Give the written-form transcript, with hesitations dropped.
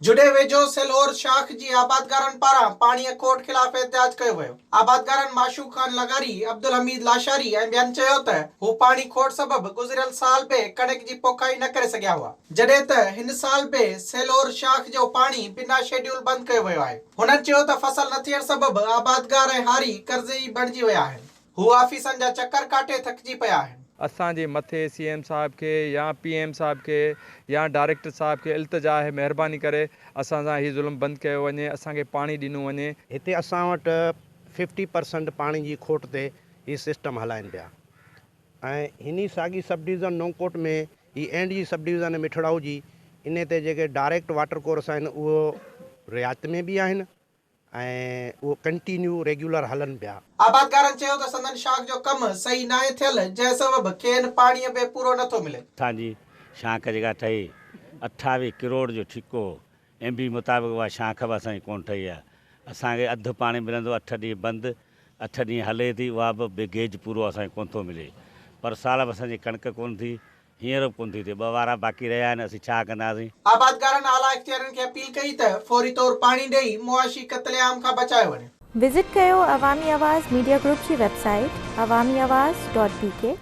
जुड़े वेझो सेलोर शाख जी आबादगारन पारा पानी कोर्ट खिलाफ एहतजाज कियो वियो। आबादगारन माशूक खान लगारी, अब्दुल हमीद लाशारी ऐं ॿियनि चयो त हू पानी खोट सबबि गुज़िरियल साल बि कणिक जी पोखाई न करे सघिया हुआ, जॾहिं त हिन साल बि सेलोर शाख जो पानी बिना शेड्यूल बंदि कयो वियो आहे। हुननि चयो त फसल न थियण सबबि आबादगार ऐं हारी कर्ज़ई बणिजी विया आहिनि। हू ऑफिसनि जा चकर काटे थकिजी पिया आहिनि। असांजे मथे CM साहब के या PM साहब के या डायरेक्टर साहब के इल्तिजा है, महिरबानी करे असां सां हीउ ज़ुल्म बंदि कयो वञे, असांखे पाणी ॾिनो वञे। हिते असां वटि 50% पाणी जी खोट ते हीउ सिस्टम हलाइनि पिया ऐं हिन साॻी सब डिवीज़न नौकोट में ही and ji sub division Mithrau जी इन ते जेके डायरेक्ट वाटर कोर्स आहिनि उहो रियायत में बि आहिनि ऐं उहो कंटिन्यू रेगुलर हलनि पिया। आबादगारन चयो त संदन शाख जो कम सही न आहे थियल, जंहिं सबबि खेनि पाणीअ बि पूरो नथो मिले। असांजी शाख जेका ठही 28 करोड़ जो ठिको MB मुताबिक़ उहा शाख बि असांजी कोन ठही आहे। असांखे अधु पाणी मिलंदो, 8 ॾींहं बंदि, 8 ॾींहं हले थी, उहा बि गेज पूरो असांखे कोन थो मिले। पर साल बि असांजी कणिक कोन थी, हींअर बि कोन थी थिए, 2 वारा बाक़ी रहिया आहिनि, असीं छा कंदासीं। आबादगारन आला इख्तियारनि खे अपील कई त फौरी तौर पाणी ॾेई मुआशी क़त्लेआम खां बचायो वञे। विज़िट कयो अवामी आवाज़ मीडिया ग्रुप जी वेबसाइट awamiawaz.pk